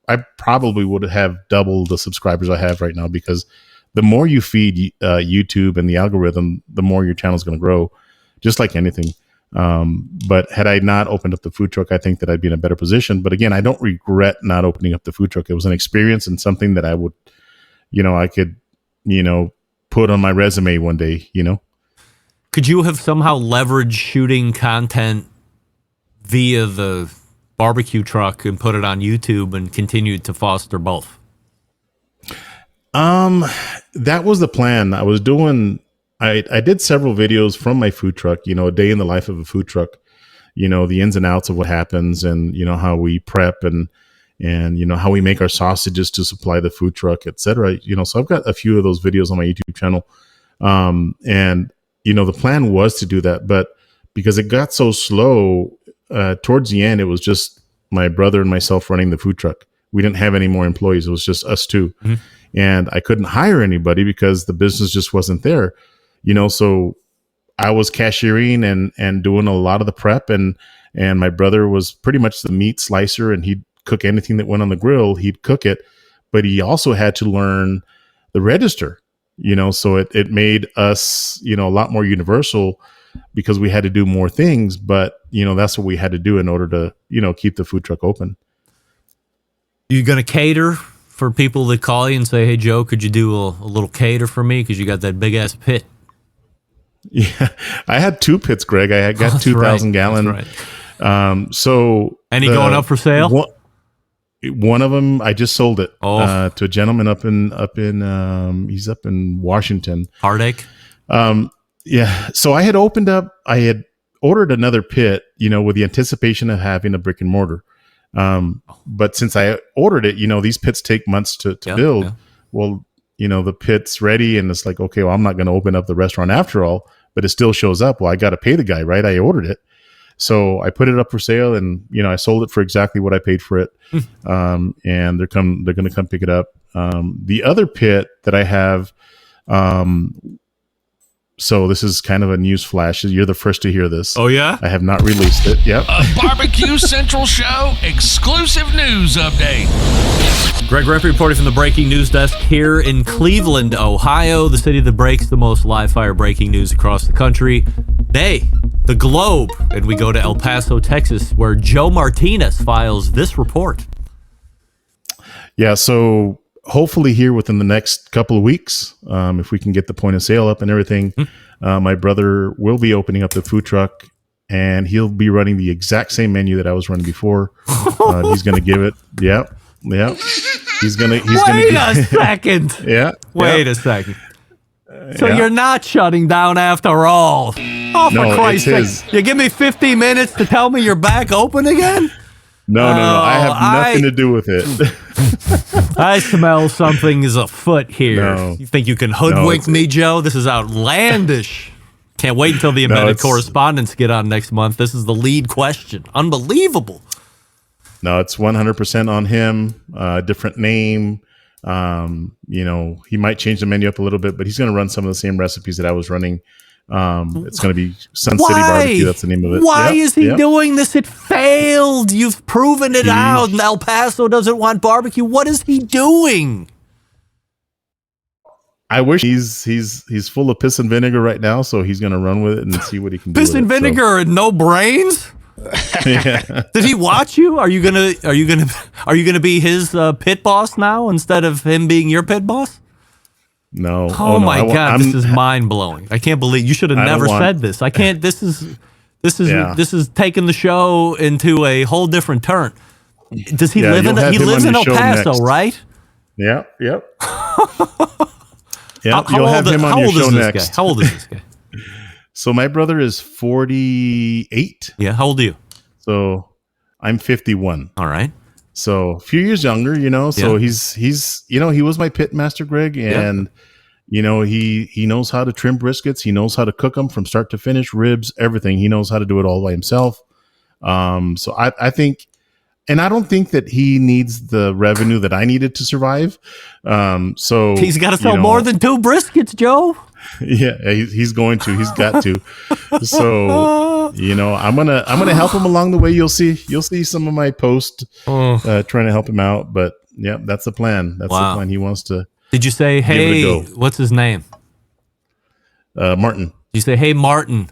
I probably would have doubled the subscribers I have right now, because the more you feed YouTube and the algorithm, the more your channel is going to grow, just like anything. But had I not opened up the food truck, I think that I'd be in a better position. But again, I don't regret not opening up the food truck. It was an experience and something that I would, I could, put on my resume one day, Could you have somehow leveraged shooting content via the barbecue truck and put it on YouTube and continued to foster both? That was the plan. I did several videos from my food truck, a day in the life of a food truck, the ins and outs of what happens, and, how we prep and how we make our sausages to supply the food truck, et cetera. So I've got a few of those videos on my YouTube channel. And, the plan was to do that, but because it got so slow, towards the end, it was just my brother and myself running the food truck. We didn't have any more employees. It was just us two. Mm-hmm. And I couldn't hire anybody because the business just wasn't there. So I was cashiering and doing a lot of the prep, and my brother was pretty much the meat slicer, and he'd cook anything that went on the grill. He'd cook it, but he also had to learn the register, so it made us, a lot more universal because we had to do more things, but that's what we had to do in order to, keep the food truck open. You going to cater for people that call you and say, "Hey Joe, could you do a little cater for me? Because you got that big ass pit." Yeah, I had 2 pits, Greg. I got 2,000 gallon. Right. So any going up for sale? One of them, I just sold it to a gentleman up in he's up in Washington. Heartache. Yeah. So I had ordered another pit, with the anticipation of having a brick and mortar. But since I ordered it, these pits take months to build. Yeah. Well, the pit's ready, and it's like, okay, well, I'm not going to open up the restaurant after all, but it still shows up. Well, I got to pay the guy, right? I ordered it. So I put it up for sale, and, I sold it for exactly what I paid for it. And they're going to come pick it up. The other pit that I have, so this is kind of a news flash. You're the first to hear this. Oh, yeah? I have not released it. Yep. A Barbecue Central Show exclusive news update. Greg Rempe reporting from the breaking news desk here in Cleveland, Ohio, the city that breaks the most live fire breaking news across the country. Nay, the globe. And we go to El Paso, Texas, where Joe Martinez files this report. Yeah, so hopefully here within the next couple of weeks, if we can get the point of sale up and everything, my brother will be opening up the food truck, and he'll be running the exact same menu that I was running before. He's going to give it. Yeah. He's going to. Wait a second. Yeah. Wait a second. So you're not shutting down after all. Oh, for Christ's sake. You give me 15 minutes to tell me you're back open again? No. I have nothing to do with it. I smell something is afoot here. No. You think you can hoodwink me, Joe? This is outlandish. Can't wait until the amended correspondents get on next month. This is the lead question. Unbelievable. No, it's 100% on him. Different name. He might change the menu up a little bit, but he's going to run some of the same recipes that I was running. It's going to be Sun City Barbecue. That's the name of it. Why is he doing this? It failed. You've proven it out. And El Paso doesn't want barbecue. What is he doing? I wish he's full of piss and vinegar right now, so he's going to run with it and see what he can do. Piss and vinegar and no brains? Yeah. Did he watch you? Are you gonna be his pit boss now instead of him being your pit boss? No. Oh, my God, this is mind blowing. I can't believe you should have never said this. I can't. This is taking the show into a whole different turn. Does he live in? He lives in El Paso, next. Right? Yep. How You'll have him on your show next. Guy? How old is this guy? So my brother is 48. Yeah, how old are you? So I'm 51. All right. So a few years younger, So he's he was my pit master, Greg, and he knows how to trim briskets. He knows how to cook them from start to finish, ribs, everything. He knows how to do it all by himself. So I think, and I don't think that he needs the revenue that I needed to survive. So he's got to sell more than 2 briskets, Joe. Yeah, he's going to. He's got to. So I'm gonna help him along the way. You'll see some of my posts trying to help him out. But yeah, that's the plan. That's the plan. He wants to. Did you say, hey, what's his name? Martin. You say, hey, Martin.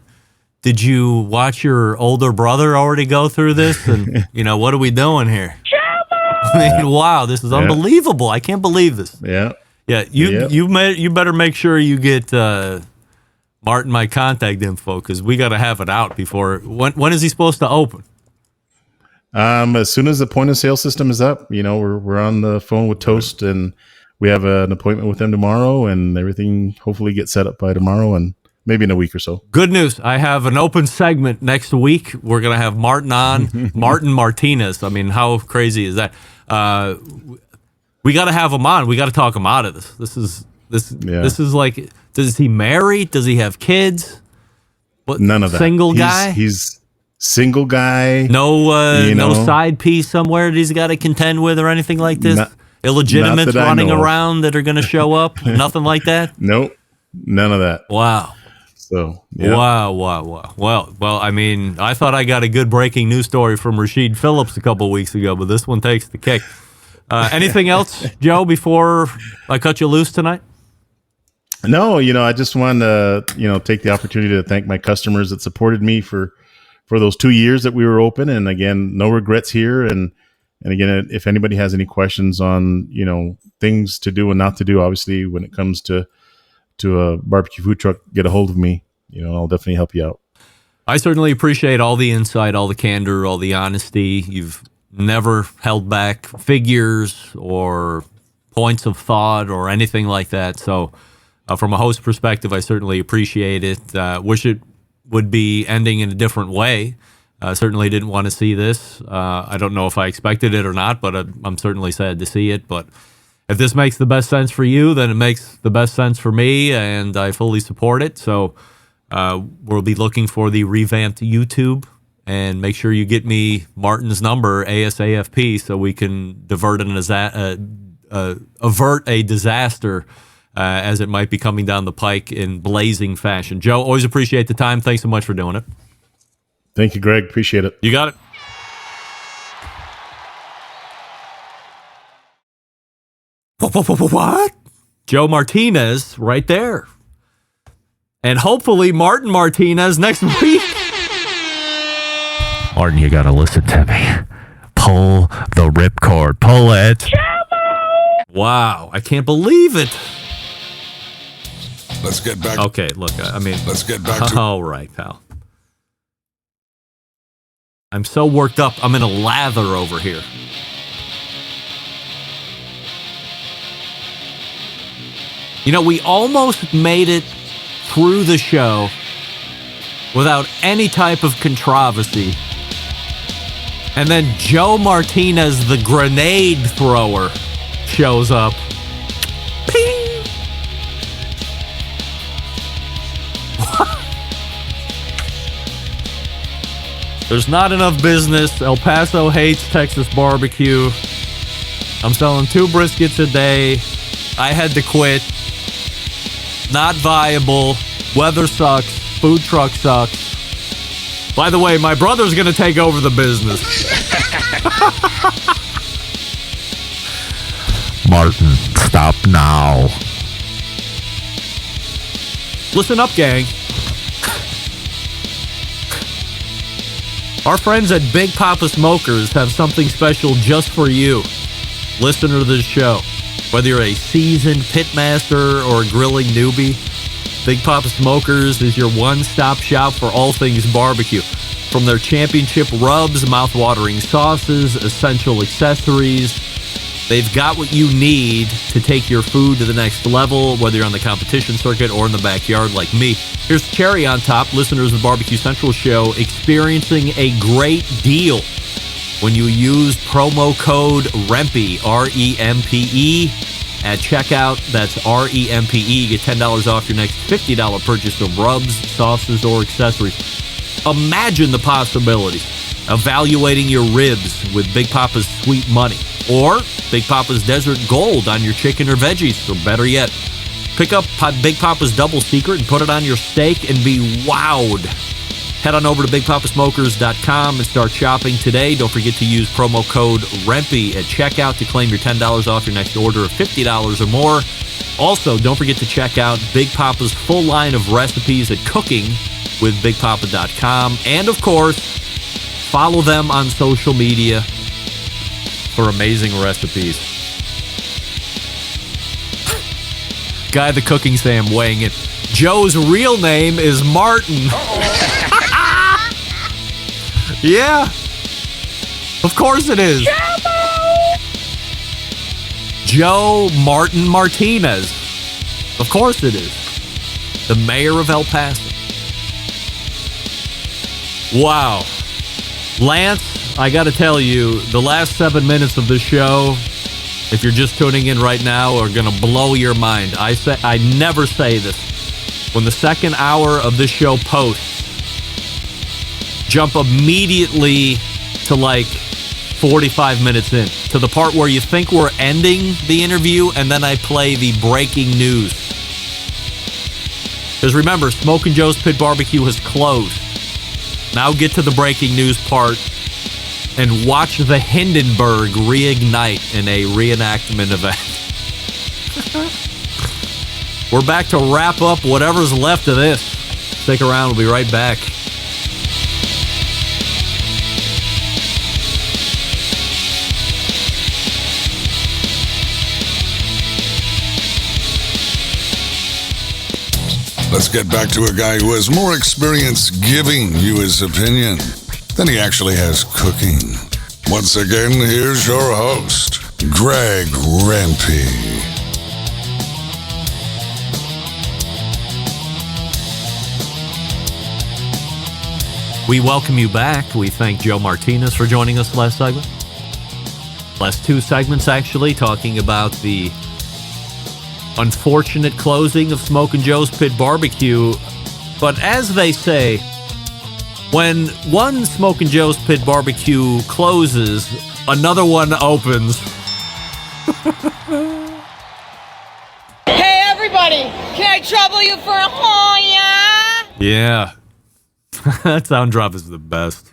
Did you watch your older brother already go through this? And what are we doing here? I mean, wow, this is unbelievable. I can't believe this. Yeah. Yeah, you better make sure you get Martin my contact info because we got to have it out before. When is he supposed to open? As soon as the point of sale system is up, we're on the phone with Toast and we have an appointment with them tomorrow, and everything hopefully gets set up by tomorrow and maybe in a week or so. Good news! I have an open segment next week. We're gonna have Martin on, Martin Martinez. I mean, how crazy is that? We got to have him on. We got to talk him out of this. This is like, does he marry? Does he have kids? None of that. Single guy? He's single guy. No side piece somewhere that he's got to contend with or anything like this? Illegitimates running around that are going to show up? Nothing like that? Nope. None of that. Wow. So, yeah. Wow. Well, I mean, I thought I got a good breaking news story from Rasheed Phillips a couple weeks ago, but this one takes the cake. Anything else, Joe, before I cut you loose tonight? No, I just wanted to, take the opportunity to thank my customers that supported me for those 2 years that we were open. And again, no regrets here. And again, if anybody has any questions on, things to do and not to do, obviously, when it comes to a barbecue food truck, get a hold of me. I'll definitely help you out. I certainly appreciate all the insight, all the candor, all the honesty. You've never held back figures or points of thought or anything like that. So from a host perspective, I certainly appreciate it. Wish it would be ending in a different way. Certainly didn't want to see this. I don't know if I expected it or not, but I'm certainly sad to see it. But if this makes the best sense for you, then it makes the best sense for me, and I fully support it. So we'll be looking for the revamped YouTube. And make sure you get me Martin's number ASAP so we can avert a disaster as it might be coming down the pike in blazing fashion. Joe, always appreciate the time. Thanks so much for doing it. Thank you, Greg. Appreciate it. You got it. What? Joe Martinez right there. And hopefully Martin Martinez next week. Martin, you gotta listen to me. Pull the ripcord. Pull it. Wow, I can't believe it. Let's get back. Okay, look, let's get back to. All right, pal. I'm so worked up. I'm in a lather over here. We almost made it through the show without any type of controversy. And then Joe Martinez, the grenade thrower, shows up. Ping! There's not enough business. El Paso hates Texas barbecue. I'm selling 2 briskets a day. I had to quit. Not viable. Weather sucks. Food truck sucks. By the way, my brother's going to take over the business. Martin, stop now. Listen up, gang. Our friends at Big Papa Smokers have something special just for you, listener to this show. Whether you're a seasoned pitmaster or a grilling newbie, Big Papa Smokers is your one-stop shop for all things barbecue. From their championship rubs, mouth-watering sauces, essential accessories, they've got what you need to take your food to the next level, whether you're on the competition circuit or in the backyard like me. Here's the cherry on top. Listeners of the Barbecue Central show experiencing a great deal when you use promo code REMPE, R-E-M-P-E, at checkout. That's REMPE. Get $10 off your next $50 purchase of rubs, sauces, or accessories. Imagine the possibilities. Evaluating your ribs with Big Papa's Sweet Money, or Big Papa's Desert Gold on your chicken or veggies, or better yet, pick up Big Papa's Double Secret and put it on your steak and be wowed. Head on over to BigPapaSmokers.com and start shopping today. Don't forget to use promo code REMPE at checkout to claim your $10 off your next order of $50 or more. Also, don't forget to check out Big Papa's full line of recipes at cooking with BigPapa.com. And, of course, follow them on social media for amazing recipes. Guy the Cooking Sam weighing it. Joe's real name is Martin. Yeah. Of course it is. Joe Martin Martinez. Of course it is. The mayor of El Paso. Wow. Lance, I got to tell you, the last 7 minutes of this show, if you're just tuning in right now, are going to blow your mind. I never say this. When the second hour of this show posts, jump immediately to like 45 minutes in, to the part where you think we're ending the interview, and then I play the breaking news. Because remember, Smokin' Joe's Pit Barbecue has closed. Now get to the breaking news part and watch the Hindenburg reignite in a reenactment event. We're back to wrap up whatever's left of this. Stick around, we'll be right back. Let's get back to a guy who has more experience giving you his opinion than he actually has cooking. Once again, here's your host, Greg Rempe. We welcome you back. We thank Joe Martinez for joining us last segment. Last 2 segments, actually, talking about the unfortunate closing of Smokin' Joe's Pit Barbecue. But as they say, when one Smokin' Joe's Pit Barbecue closes, another one opens. Hey, everybody, can I trouble you for a Hoya? Yeah. That sound drop is the best.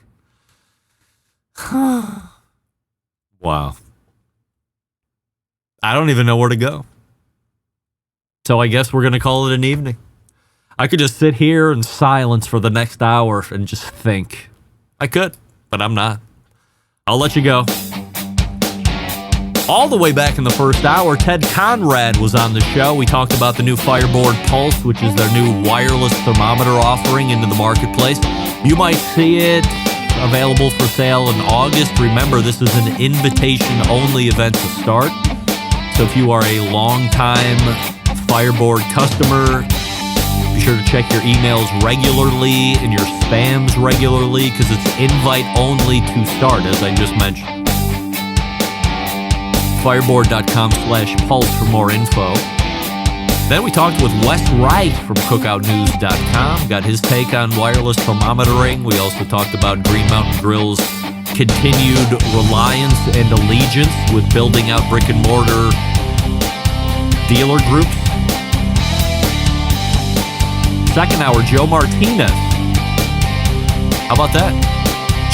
Wow. I don't even know where to go. So I guess we're going to call it an evening. I could just sit here in silence for the next hour and just think. I could, but I'm not. I'll let you go. All the way back in the first hour, Ted Conrad was on the show. We talked about the new Fireboard Pulse, which is their new wireless thermometer offering into the marketplace. You might see it available for sale in August. Remember, this is an invitation-only event to start. So if you are a long-time Fireboard customer, Be sure to check your emails regularly and your spams regularly because it's invite only to start, as I just mentioned. Fireboard.com/pulse for more info. Then we talked with Wes Wright from cookoutnews.com. Got his take on wireless thermometering. We also talked about Green Mountain Grill's continued reliance and allegiance with building out brick and mortar dealer groups. Second hour, Joe Martinez. How about that?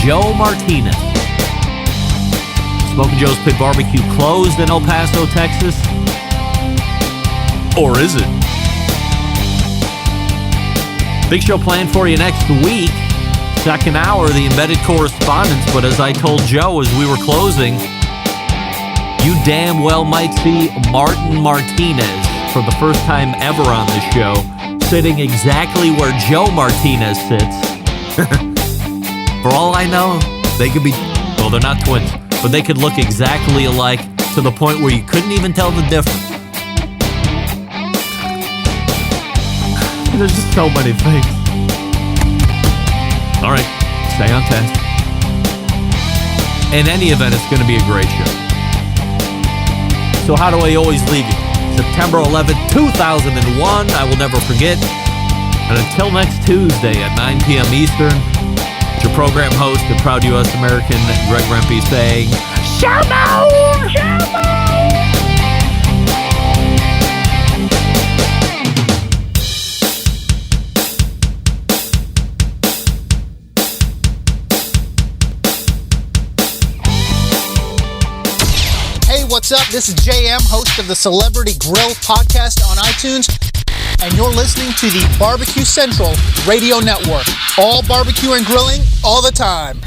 Joe Martinez. Smokin' Joe's Pit Barbecue closed in El Paso, Texas. Or is it? Big show planned for you next week. Second hour, the embedded correspondence. But as I told Joe as we were closing, you damn well might see Martin Martinez for the first time ever on this show, sitting exactly where Joe Martinez sits. For all I know, they could be, well, they're not twins, but they could look exactly alike to the point where you couldn't even tell the difference. There's just so many things. All right, stay on task. In any event, it's going to be a great show. So how do I always leave you? September 11th, 2001. I will never forget. And until next Tuesday at 9 p.m. Eastern, it's your program host and proud U.S. American, Greg Rempe, saying, Shalom! Shalom! What's up? This is JM, host of the Celebrity Grill podcast on iTunes, and you're listening to the Barbecue Central Radio Network. All barbecue and grilling, all the time.